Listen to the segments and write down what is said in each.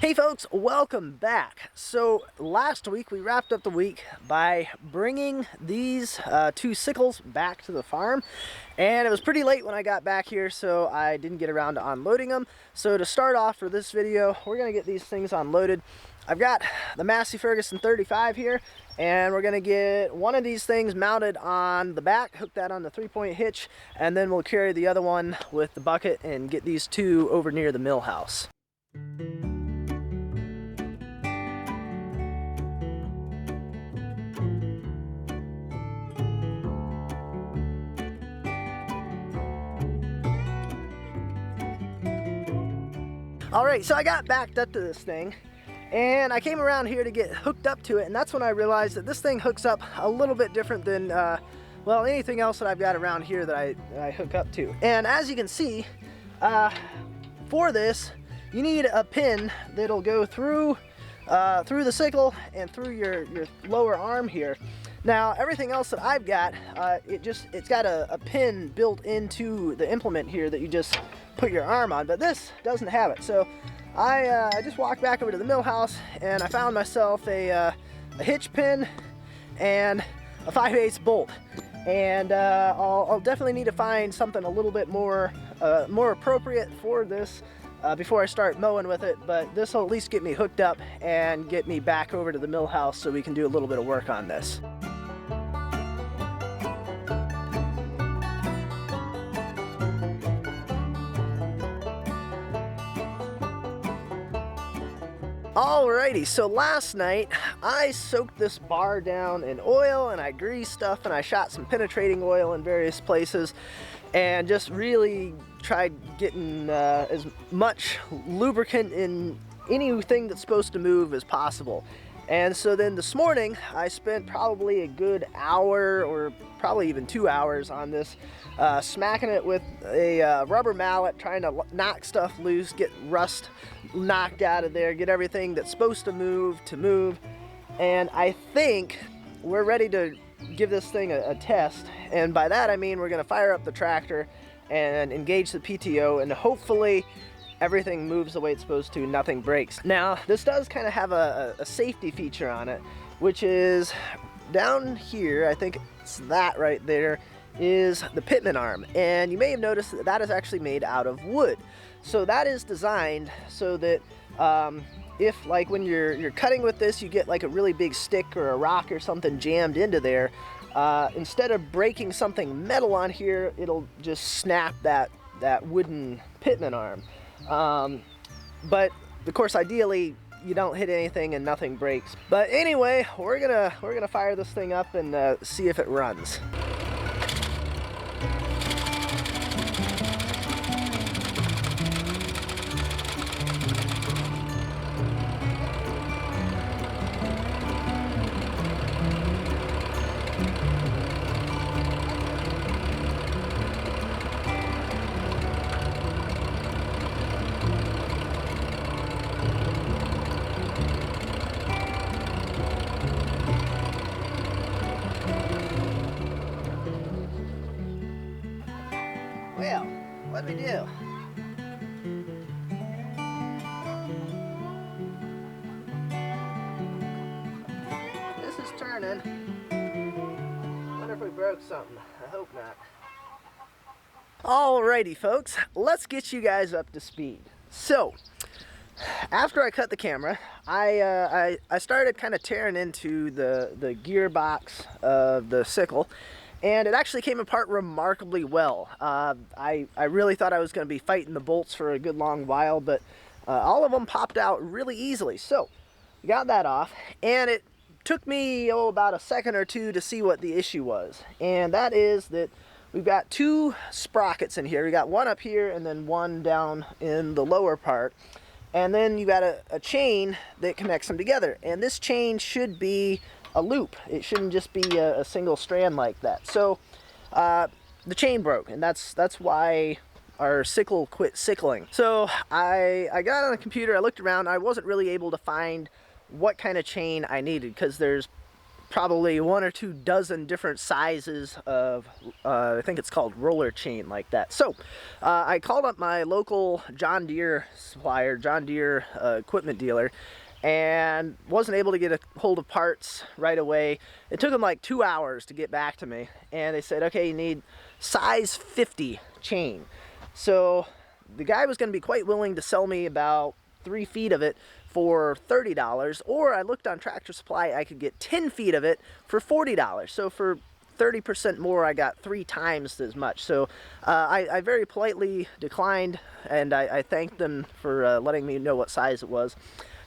Hey folks, welcome back. So last week we wrapped up the week by bringing these two sickles back to the farm, and it was pretty late when I got back here, so I didn't get around to unloading them. So to start off for this video, we're gonna get these things unloaded. I've got the Massey Ferguson 35 here, and we're gonna get one of these things mounted on the back, hook that on the 3-point hitch, and then we'll carry the other one with the bucket and get these two over near the mill house. Alright, so I got backed up to this thing, and I came around here to get hooked up to it, and that's when I realized that this thing hooks up a little bit different than, well, anything else that I've got around here that I hook up to. And as you can see, for this, you need a pin that'll go through the sickle and through your lower arm here. Now, everything else that I've got, it's got a pin built into the implement here that you just put your arm on, but this doesn't have it. So I just walked back over to the mill house and I found myself a hitch pin and a 5/8 bolt. And I'll definitely need to find something a little bit more appropriate for this before I start mowing with it, but this will at least get me hooked up and get me back over to the mill house so we can do a little bit of work on this. Alrighty, so last night I soaked this bar down in oil and I greased stuff and I shot some penetrating oil in various places and just really tried getting as much lubricant in anything that's supposed to move as possible. And so then this morning I spent probably a good hour or probably even 2 hours on this, smacking it with a rubber mallet, trying to knock stuff loose, get rust knocked out of there, get everything that's supposed to move. And I think we're ready to give this thing a test, and by that I mean we're going to fire up the tractor and engage the PTO, and hopefully everything moves the way it's supposed to, nothing breaks. Now this does kind of have a safety feature on it, which is down here, I think it's that right there, is the pitman arm, and you may have noticed that that is actually made out of wood. So that is designed so that if, like, when you're cutting with this, you get like a really big stick or a rock or something jammed into there, instead of breaking something metal on here, it'll just snap that wooden pitman arm. But of course, ideally you don't hit anything and nothing breaks. But anyway, we're gonna fire this thing up and see if it runs. Well, what'd we do? This is turning. Wonder if we broke something. I hope not. Alrighty folks, let's get you guys up to speed. So, after I cut the camera, I started kind of tearing into the gearbox of the sickle, and it actually came apart remarkably well. I really thought I was going to be fighting the bolts for a good long while, but all of them popped out really easily. So, got that off, and it took me about a second or two to see what the issue was. And that is that we've got two sprockets in here. We got one up here and then one down in the lower part. And then you got a chain that connects them together. And this chain should be a loop. It shouldn't just be a single strand like that. So the chain broke, and that's why our sickle quit sickling. So I got on the computer, I looked around, I wasn't really able to find what kind of chain I needed, because there's probably 1 or 2 dozen different sizes of, I think it's called roller chain like that. So I called up my local John Deere supplier, John Deere equipment dealer, and wasn't able to get a hold of parts right away. It took them like 2 hours to get back to me, and they said, okay, you need size 50 chain. So the guy was going to be quite willing to sell me about 3 feet of it for $30, or I looked on Tractor Supply, I could get 10 feet of it for $40. So for 30% more, I got 3 times as much. So I very politely declined, and I thanked them for letting me know what size it was.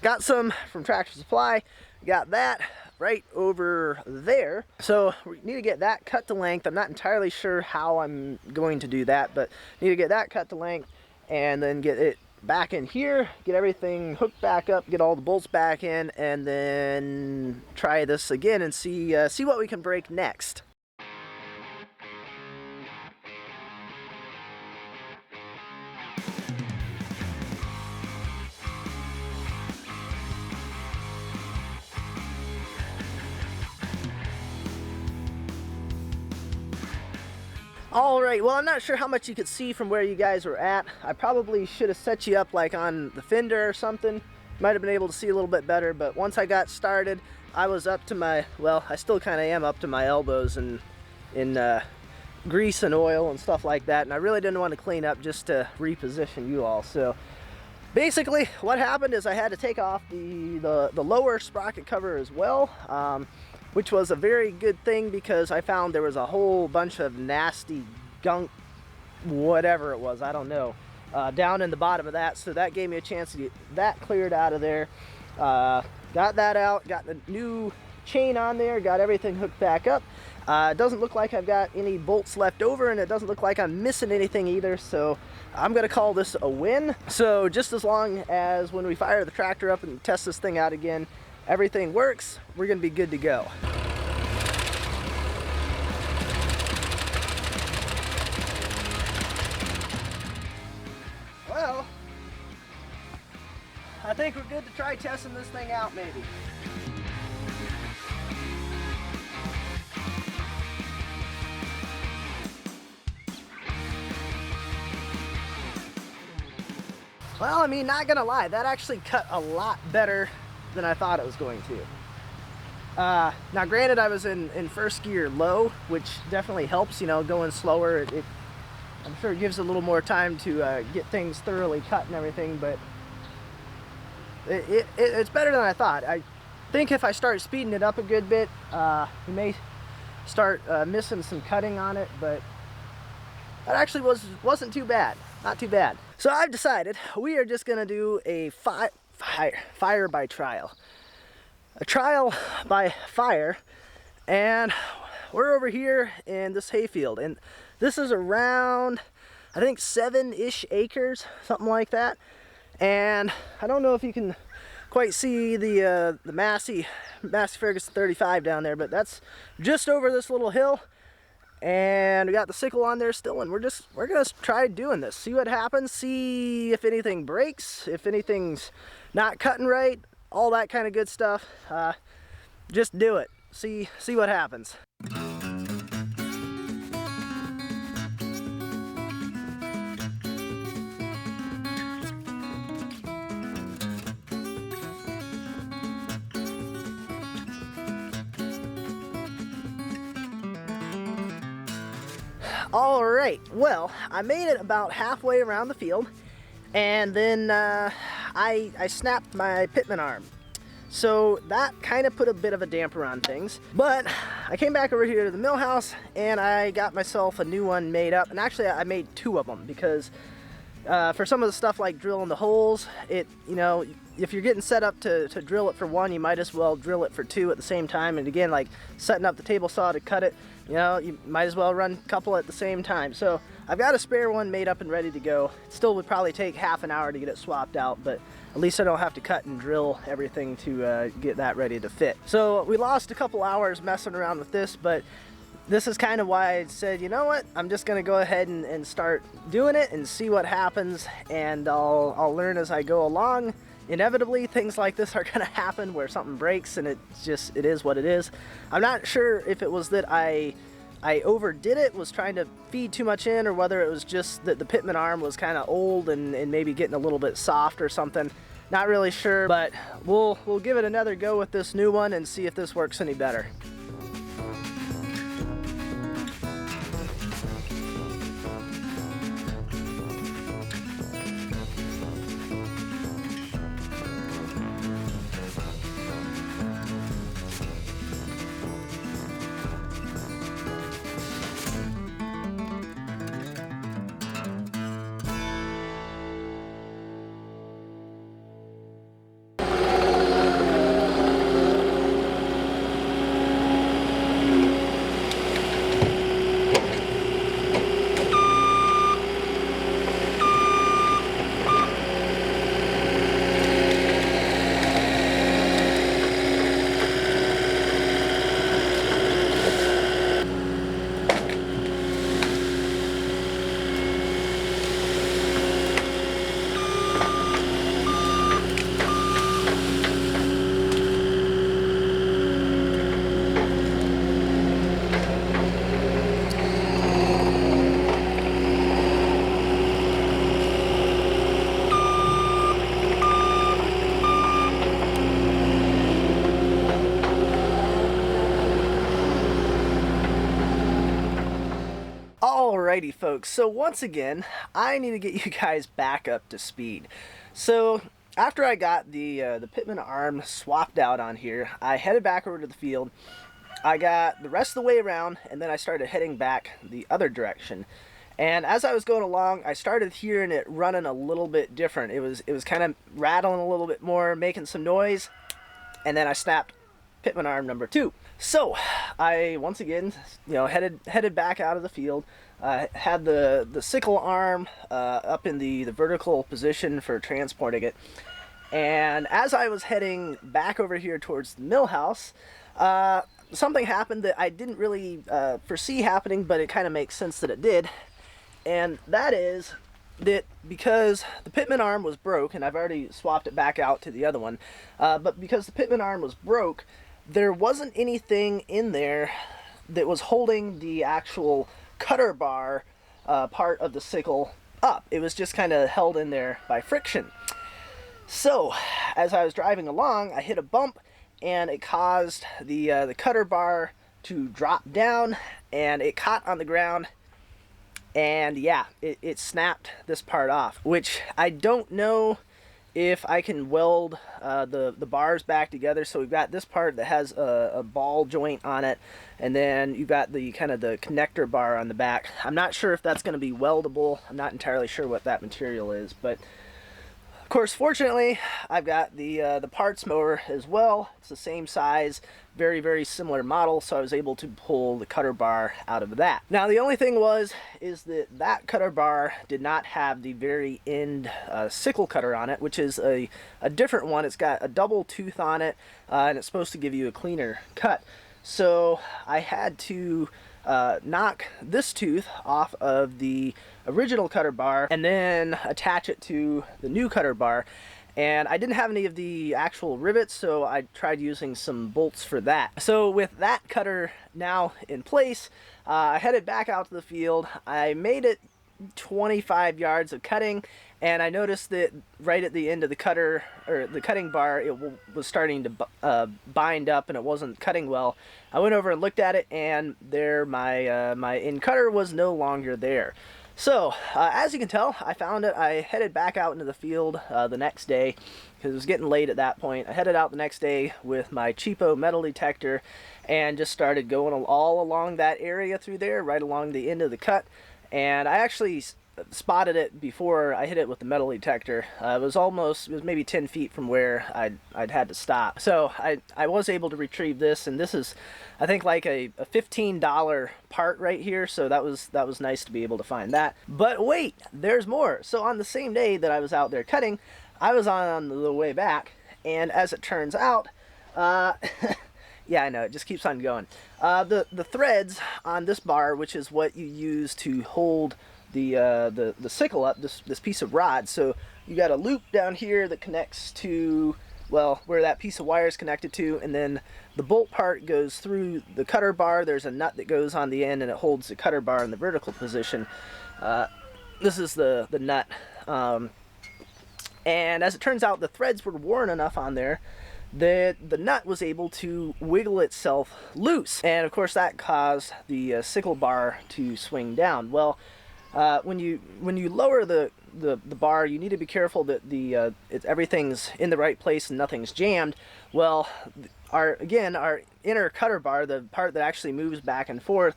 Got some from Tractor Supply, got that right over there. So we need to get that cut to length. I'm not entirely sure how I'm going to do that, but need to get that cut to length and then get it back in here, get everything hooked back up, get all the bolts back in, and then try this again and see what we can break next. Alright, well, I'm not sure how much you could see from where you guys were at. I probably should have set you up like on the fender or something. Might have been able to see a little bit better, but once I got started, I was up to my, well, I still kind of am up to my elbows in grease and oil and stuff like that, and I really didn't want to clean up just to reposition you all. So basically what happened is I had to take off the lower sprocket cover as well, which was a very good thing because I found there was a whole bunch of nasty gunk, whatever it was, I don't know, down in the bottom of that. So that gave me a chance to get that cleared out of there. Got that out, got the new chain on there, got everything hooked back up. It doesn't look like I've got any bolts left over, and it doesn't look like I'm missing anything either, so I'm gonna call this a win. So just as long as when we fire the tractor up and test this thing out again, everything works, we're gonna be good to go. Well, I think we're good to try testing this thing out maybe. Well, I mean, not gonna lie, that actually cut a lot better than I thought it was going to. Now granted, I was in first gear low, which definitely helps, you know, going slower. I'm sure it gives a little more time to get things thoroughly cut and everything, but it's better than I thought. I think if I start speeding it up a good bit, we may start missing some cutting on it, but that actually wasn't too bad. Not too bad. So I've decided we are just gonna do a fire by trial. A trial by fire, and we're over here in this hayfield, and this is around, I think, 7-ish acres, something like that. And I don't know if you can quite see the Massey Ferguson 35 down there, but that's just over this little hill. And we got the sickle on there still, and we're gonna try doing this, see what happens, see if anything breaks, if anything's not cutting right, all that kind of good stuff. Just do it, see what happens. All right, well, I made it about halfway around the field, and then I snapped my pitman arm. So that kind of put a bit of a damper on things. But I came back over here to the mill house, and I got myself a new one made up. And actually, I made 2 of them because for some of the stuff like drilling the holes, you know, if you're getting set up to drill it for 1, you might as well drill it for 2 at the same time. And again, like setting up the table saw to cut it, you know, you might as well run a couple at the same time. So I've got a spare one made up and ready to go. It still would probably take half an hour to get it swapped out, but at least I don't have to cut and drill everything to get that ready to fit. So we lost a couple hours messing around with this, but this is kind of why I said, you know what, I'm just gonna go ahead and start doing it and see what happens, and I'll learn as I go along, inevitably things like this are gonna happen where something breaks, and it is what it is. I'm not sure if it was that I overdid it, was trying to feed too much in, or whether it was just that the pitman arm was kind of old and maybe getting a little bit soft or something. Not really sure, but we'll give it another go with this new one and see if this works any better. Alrighty folks, so once again, I need to get you guys back up to speed. So after I got the pitman arm swapped out on here, I headed back over to the field. I got the rest of the way around, and then I started heading back the other direction. And as I was going along, I started hearing it running a little bit different. It was kind of rattling a little bit more, making some noise, and then I snapped pitman arm number 2. So I once again, headed back out of the field. Had the sickle arm up in the vertical position for transporting it, and as I was heading back over here towards the mill house, something happened that I didn't really foresee happening, but it kind of makes sense that it did. And that is that because the pitman arm was broke, and I've already swapped it back out to the other one, but because the pitman arm was broke, there wasn't anything in there that was holding the actual cutter bar part of the sickle up. It was just kind of held in there by friction. So as I was driving along, I hit a bump, and it caused the cutter bar to drop down, and it caught on the ground, and yeah, it snapped this part off, which I don't know if I can weld the bars back together. So we've got this part that has a ball joint on it, and then you've got the kind of the connector bar on the back. I'm not sure if that's going to be weldable. I'm not entirely sure what that material is, but of course, fortunately, I've got the parts mower as well. It's the same size, very, very similar model, so I was able to pull the cutter bar out of that. Now, the only thing is that cutter bar did not have the very end sickle cutter on it, which is a different one. It's got a double tooth on it, and it's supposed to give you a cleaner cut. So I had to knock this tooth off of the original cutter bar and then attach it to the new cutter bar. And I didn't have any of the actual rivets, so I tried using some bolts for that. So with that cutter now in place, I headed back out to the field. I made it 25 yards of cutting, and I noticed that right at the end of the cutter, or the cutting bar, it was starting to bind up, and it wasn't cutting well. I went over and looked at it, and there my end cutter was no longer there. So as you can tell, I found it. I headed back out into the field the next day, because it was getting late at that point. I headed out the next day with my cheapo metal detector and just started going all along that area through there, right along the end of the cut. And I actually spotted it before I hit it with the metal detector. It was maybe 10 feet from where I'd had to stop. So I was able to retrieve this, and this is, I think, like a $15 part right here. So that was nice to be able to find that. But wait, there's more. So on the same day that I was out there cutting, I was on the way back, and as it turns out, yeah, I know, it just keeps on going. The threads on this bar, which is what you use to hold the sickle up, this piece of rod. So you got a loop down here that connects to, well, where that piece of wire is connected to, and then the bolt part goes through the cutter bar. There's a nut that goes on the end and it holds the cutter bar in the vertical position. This is the nut. And as it turns out, the threads were worn enough on there that the nut was able to wiggle itself loose. And of course that caused the sickle bar to swing down. Well, when you lower the bar, you need to be careful that everything's in the right place and nothing's jammed. Well, our inner cutter bar, the part that actually moves back and forth,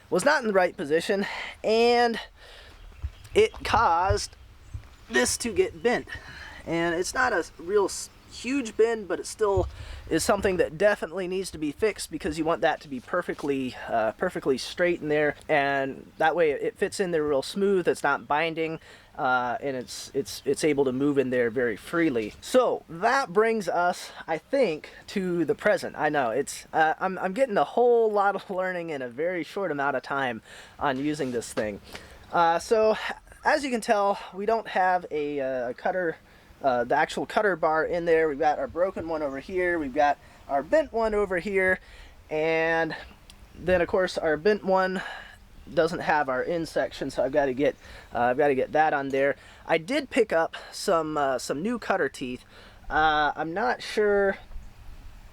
was not in the right position, and it caused this to get bent. And it's not a real huge bend, but it still is something that definitely needs to be fixed, because you want that to be perfectly straight in there, and that way it fits in there real smooth. It's not binding, and it's able to move in there very freely. So that brings us, I think, to the present. I know it's I'm getting a whole lot of learning in a very short amount of time on using this thing. So as you can tell, we don't have a cutter. The actual cutter bar in there. We've got our broken one over here, we've got our bent one over here, and then of course our bent one doesn't have our end section, so I've got to get that on there. I did pick up some new cutter teeth. I'm not sure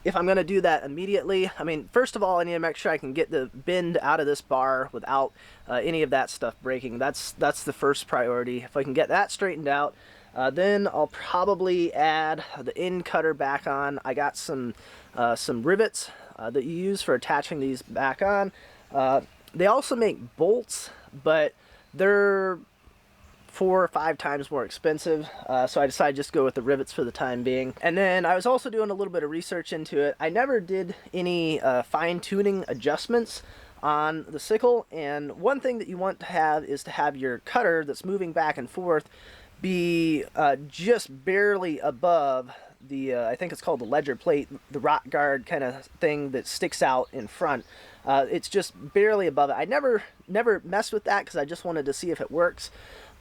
if I'm going to do that immediately. I mean, first of all, I need to make sure I can get the bend out of this bar without any of that stuff breaking. That's the first priority. If I can get that straightened out, then I'll probably add the end cutter back on. I got some rivets that you use for attaching these back on. They also make bolts, but they're 4 or 5 times more expensive, so I decided just to go with the rivets for the time being. And then I was also doing a little bit of research into it. I never did any fine-tuning adjustments on the sickle, and one thing that you want to have is to have your cutter that's moving back and forth be just barely above the, I think it's called the ledger plate, the rot guard kind of thing that sticks out in front. It's just barely above it. I never messed with that because I just wanted to see if it works,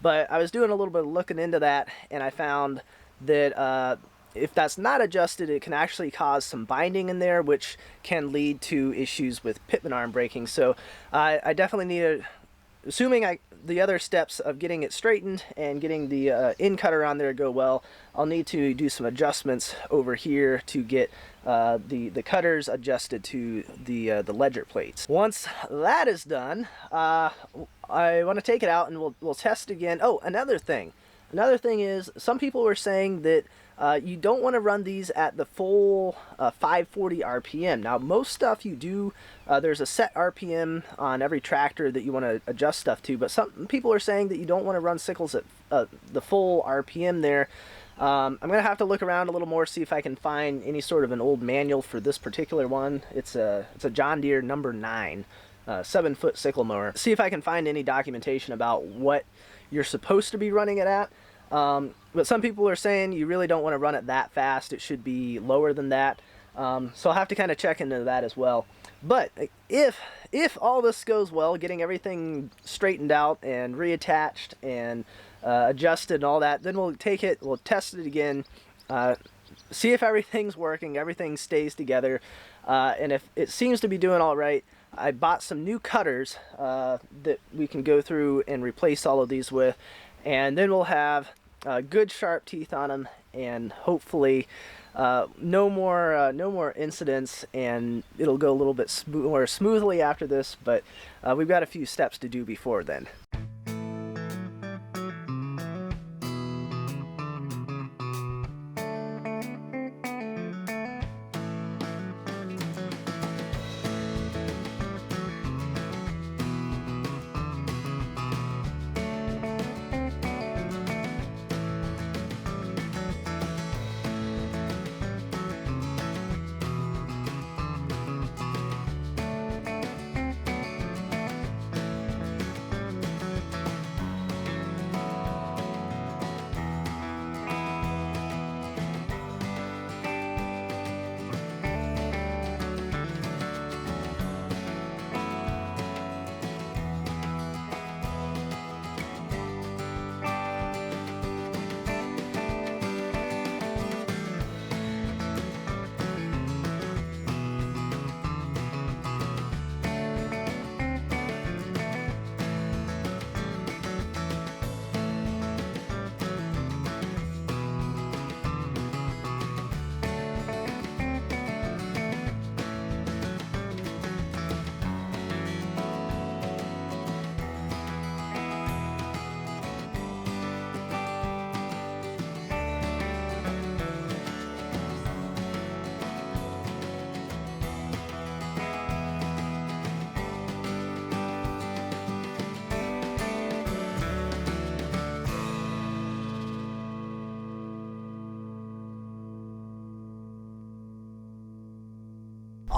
but I was doing a little bit of looking into that, and I found that if that's not adjusted, it can actually cause some binding in there, which can lead to issues with pitman arm breaking. So I definitely need to, assuming the other steps of getting it straightened and getting the end cutter on there go well, I'll need to do some adjustments over here to get the cutters adjusted to the ledger plates. Once that is done, I want to take it out and we'll test again. Oh, another thing is, some people were saying that you don't want to run these at the full 540 RPM. Now, most stuff you do, there's a set RPM on every tractor that you want to adjust stuff to, but some people are saying that you don't want to run Sickles at the full RPM there. I'm going to have to look around a little more, see if I can find any sort of an old manual for this particular one. It's a John Deere number 9, 7-foot sickle mower. See if I can find any documentation about what you're supposed to be running it at. But some people are saying you really don't want to run it that fast. It should be lower than that. So I'll have to kind of check into that as well. But if all this goes well, getting everything straightened out and reattached and adjusted and all that, then we'll take it, we'll test it again, see if everything's working, everything stays together, and if it seems to be doing all right, I bought some new cutters that we can go through and replace all of these with, and then we'll have good sharp teeth on them, and hopefully no more incidents, and it'll go a little bit more smoothly after this. But we've got a few steps to do before then.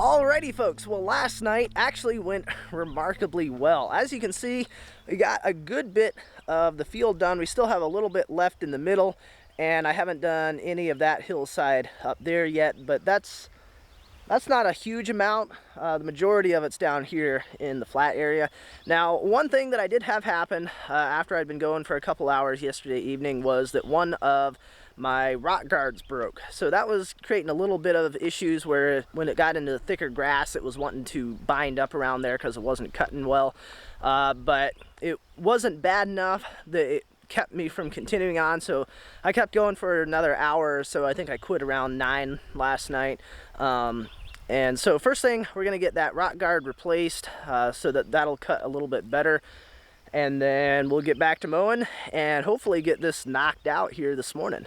Alrighty folks, well last night actually went remarkably well. As you can see, we got a good bit of the field done. We still have a little bit left in the middle, and I haven't done any of that hillside up there yet, but that's not a huge amount. The majority of it's down here in the flat area. Now, one thing that I did have happen after I'd been going for a couple hours yesterday evening was that one of my rock guards broke. So that was creating a little bit of issues where when it got into the thicker grass, it was wanting to bind up around there because it wasn't cutting well. But it wasn't bad enough that it kept me from continuing on, so I kept going for another hour or so. I think I quit around 9 last night. And so first thing, we're gonna get that rock guard replaced so that that'll cut a little bit better. And then we'll get back to mowing and hopefully get this knocked out here this morning.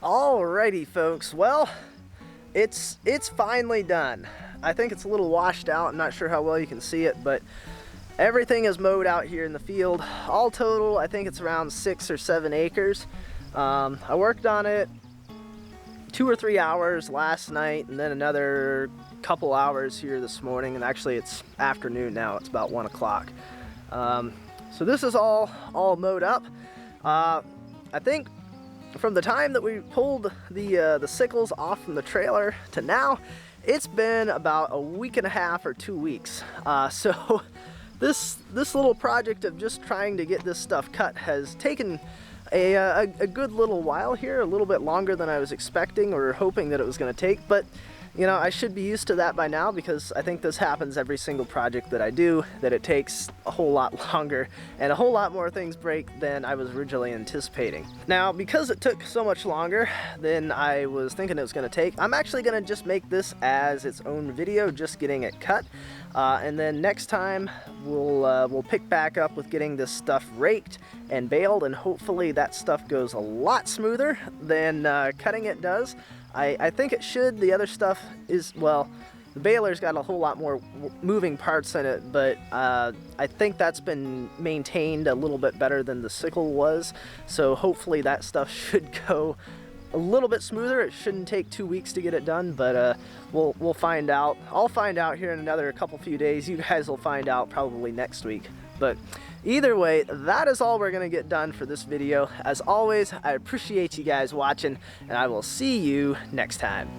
Alrighty folks, well, it's finally done. I think it's a little washed out. I'm not sure how well you can see it, but everything is mowed out here in the field. All total, I think it's around 6 or 7 acres. I worked on it 2 or 3 hours last night and then another couple hours here this morning, and actually it's afternoon now. It's about 1 o'clock. So this is all mowed up. I think from the time that we pulled the sickles off from the trailer to now, it's been about a week and a half or 2 weeks. So this little project of just trying to get this stuff cut has taken a good little while here, a little bit longer than I was expecting or hoping that it was going to take, but you know, I should be used to that by now because I think this happens every single project that I do, that it takes a whole lot longer and a whole lot more things break than I was originally anticipating. Now, because it took so much longer than I was thinking it was going to take, I'm actually going to just make this as its own video, just getting it cut. And then next time we'll pick back up with getting this stuff raked and baled, and hopefully that stuff goes a lot smoother than cutting it does. I think it should. The other stuff is, well, the baler's got a whole lot more moving parts in it, but I think that's been maintained a little bit better than the sickle was. So hopefully that stuff should go a little bit smoother. It shouldn't take 2 weeks to get it done, but we'll find out. I'll find out here in another few days. You guys will find out probably next week. But either way, that is all we're gonna get done for this video. As always, I appreciate you guys watching, and I will see you next time.